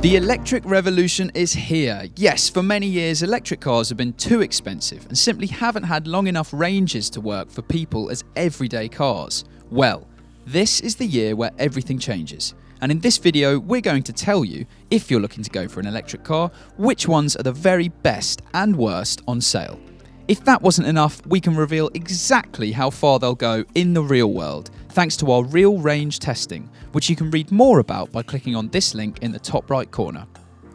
The electric revolution is here. Yes, for many years, electric cars have been too expensive and simply haven't had long enough ranges to work for people as everyday cars. Well, this is the year where everything changes. And in this video, we're going to tell you, if you're looking to go for an electric car, which ones are the very best and worst on sale. If that wasn't enough, we can reveal exactly how far they'll go in the real world, thanks to our real range testing, which you can read more about by clicking on this link in the top right corner.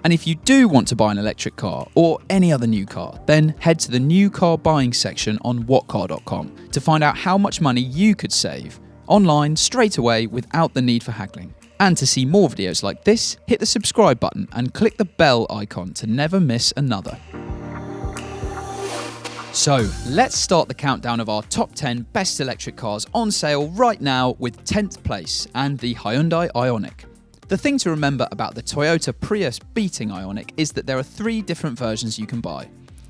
And if you do want to buy an electric car or any other new car, then head to the new car buying section on whatcar.com to find out how much money you could save online straight away without the need for haggling. And to see more videos like this, hit the subscribe button and click the bell icon to never miss another. So, let's start the countdown of our top 10 best electric cars on sale right now with 10th place and the Hyundai Ioniq. The thing to remember about the Toyota Prius beating Ioniq is that there are 3 different versions you can buy.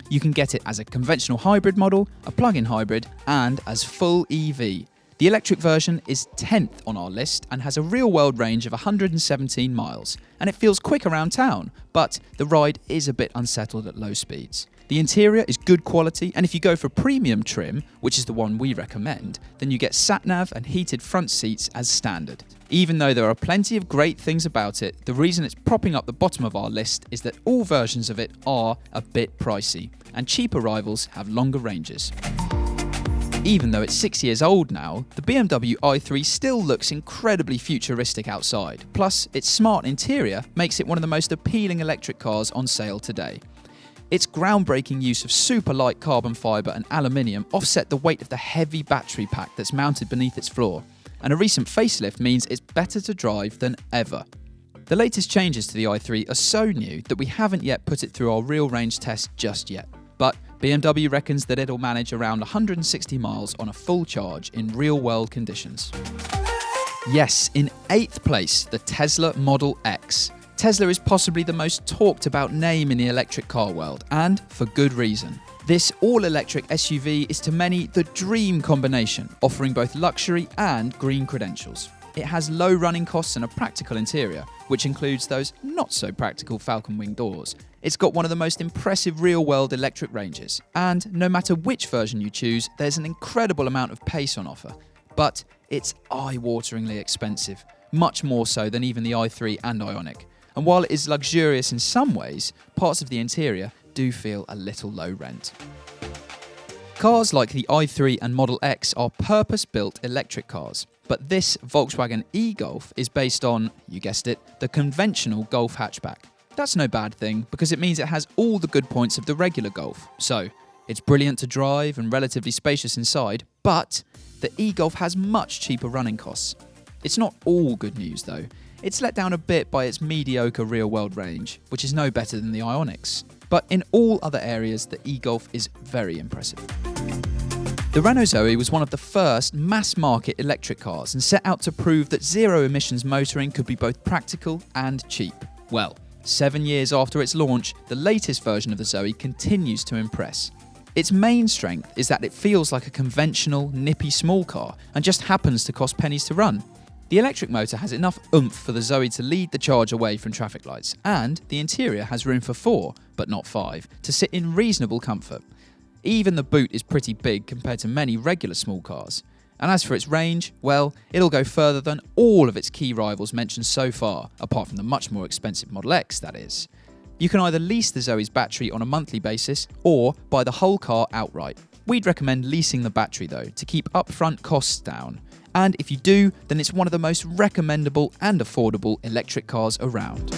You can get it as a conventional hybrid model, a plug-in hybrid, and as full EV. The electric version is 10th on our list and has a real-world range of 117 miles, and it feels quick around town, but the ride is a bit unsettled at low speeds. The interior is good quality, and if you go for premium trim, which is the one we recommend, then you get sat-nav and heated front seats as standard. Even though there are plenty of great things about it, the reason it's propping up the bottom of our list is that all versions of it are a bit pricey, and cheaper rivals have longer ranges. Even though it's 6 years old now, the BMW i3 still looks incredibly futuristic outside, plus its smart interior makes it one of the most appealing electric cars on sale today. Its groundbreaking use of super light carbon fibre and aluminium offset the weight of the heavy battery pack that's mounted beneath its floor, and a recent facelift means it's better to drive than ever. The latest changes to the i3 are so new that we haven't yet put it through our real range test just yet, but BMW reckons that it'll manage around 160 miles on a full charge in real-world conditions. Yes, in 8th place, the Tesla Model X. Tesla is possibly the most talked about name in the electric car world, and for good reason. This all-electric SUV is to many the dream combination, offering both luxury and green credentials. It has low running costs and a practical interior, which includes those not-so-practical Falcon Wing doors. It's got one of the most impressive real-world electric ranges, and no matter which version you choose, there's an incredible amount of pace on offer. But it's eye-wateringly expensive, much more so than even the i3 and Ioniq. And while it is luxurious in some ways, parts of the interior do feel a little low rent. Cars like the i3 and Model X are purpose-built electric cars, but this Volkswagen e-Golf is based on, you guessed it, the conventional Golf hatchback. That's no bad thing because it means it has all the good points of the regular Golf. So, it's brilliant to drive and relatively spacious inside, but the e-Golf has much cheaper running costs. It's not all good news though. It's let down a bit by its mediocre real-world range, which is no better than the Ioniq's. But in all other areas, the e-Golf is very impressive. The Renault Zoe was one of the first mass-market electric cars and set out to prove that zero-emissions motoring could be both practical and cheap. Well, 7 years after its launch, the latest version of the Zoe continues to impress. Its main strength is that it feels like a conventional, nippy small car and just happens to cost pennies to run. The electric motor has enough oomph for the Zoe to lead the charge away from traffic lights, and the interior has room for 4, but not 5, to sit in reasonable comfort. Even the boot is pretty big compared to many regular small cars. And as for its range, well, it'll go further than all of its key rivals mentioned so far, apart from the much more expensive Model X, that is. You can either lease the Zoe's battery on a monthly basis, or buy the whole car outright. We'd recommend leasing the battery though, to keep upfront costs down. And if you do, then it's one of the most recommendable and affordable electric cars around.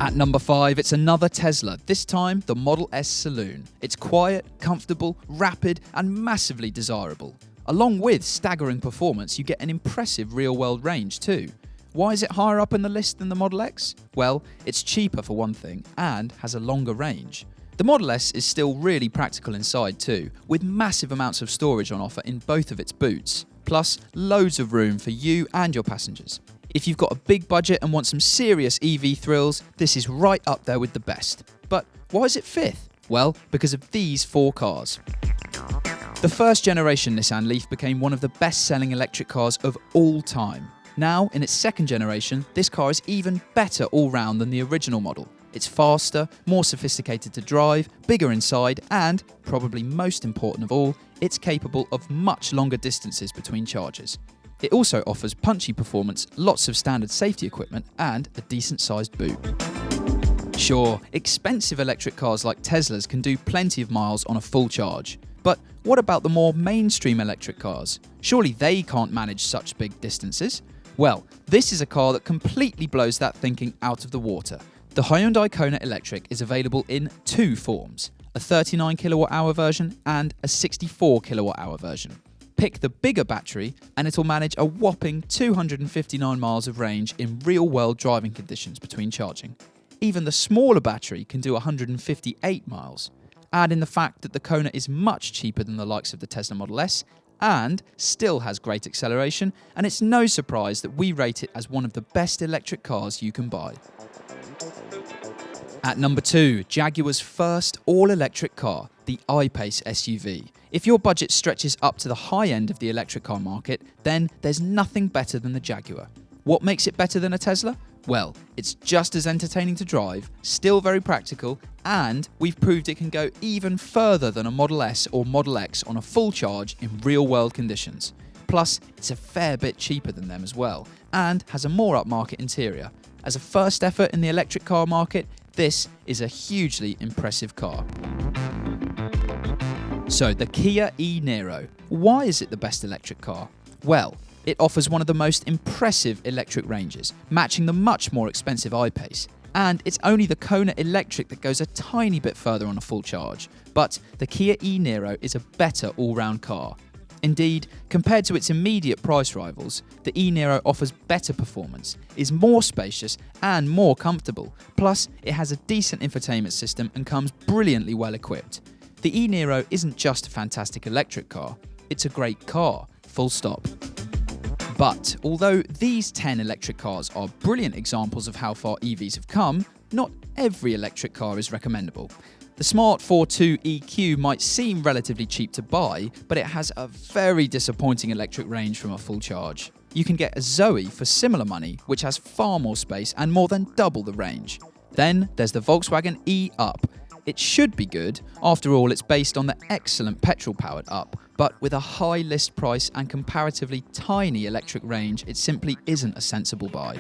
At number 5, it's another Tesla, this time the Model S Saloon. It's quiet, comfortable, rapid, and massively desirable. Along with staggering performance, you get an impressive real-world range too. Why is it higher up in the list than the Model X? Well, it's cheaper for one thing, and has a longer range. The Model S is still really practical inside too, with massive amounts of storage on offer in both of its boots, plus loads of room for you and your passengers. If you've got a big budget and want some serious EV thrills, this is right up there with the best. But why is it 5th? Well, because of these 4 cars. The first generation Nissan Leaf became one of the best-selling electric cars of all time. Now, in its second generation, this car is even better all-round than the original model. It's faster, more sophisticated to drive, bigger inside, and, probably most important of all, it's capable of much longer distances between charges. It also offers punchy performance, lots of standard safety equipment, and a decent-sized boot. Sure, expensive electric cars like Teslas can do plenty of miles on a full charge. But what about the more mainstream electric cars? Surely they can't manage such big distances? Well, this is a car that completely blows that thinking out of the water. The Hyundai Kona Electric is available in two forms, a 39 kWh version and a 64 kWh version. Pick the bigger battery and it'll manage a whopping 259 miles of range in real-world driving conditions between charging. Even the smaller battery can do 158 miles. Add in the fact that the Kona is much cheaper than the likes of the Tesla Model S and still has great acceleration, and it's no surprise that we rate it as one of the best electric cars you can buy. At number 2, Jaguar's first all-electric car, the I-Pace SUV. If your budget stretches up to the high end of the electric car market, then there's nothing better than the Jaguar. What makes it better than a Tesla? Well, it's just as entertaining to drive, still very practical, and we've proved it can go even further than a Model S or Model X on a full charge in real-world conditions. Plus, it's a fair bit cheaper than them as well, and has a more upmarket interior. As a first effort in the electric car market, this is a hugely impressive car. So, the Kia e-Niro. Why is it the best electric car? Well, it offers one of the most impressive electric ranges, matching the much more expensive I-Pace. And it's only the Kona Electric that goes a tiny bit further on a full charge. But the Kia e-Niro is a better all-round car. Indeed, compared to its immediate price rivals, the e-Niro offers better performance, is more spacious and more comfortable. Plus, it has a decent infotainment system and comes brilliantly well equipped. The e-Niro isn't just a fantastic electric car, it's a great car, full stop. But although these 10 electric cars are brilliant examples of how far EVs have come, not every electric car is recommendable. The smart ForTwo EQ might seem relatively cheap to buy, but it has a very disappointing electric range from a full charge. You can get a Zoe for similar money, which has far more space and more than double the range. Then there's the Volkswagen e-Up. It should be good, after all it's based on the excellent petrol-powered Up, but with a high list price and comparatively tiny electric range, it simply isn't a sensible buy.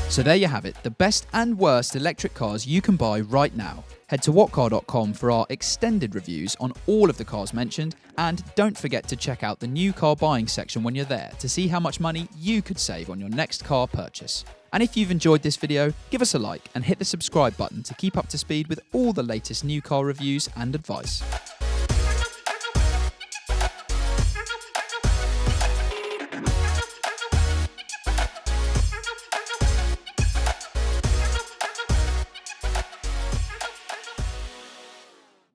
So there you have it, the best and worst electric cars you can buy right now. Head to whatcar.com for our extended reviews on all of the cars mentioned, and don't forget to check out the new car buying section when you're there to see how much money you could save on your next car purchase. And if you've enjoyed this video, give us a like and hit the subscribe button to keep up to speed with all the latest new car reviews and advice.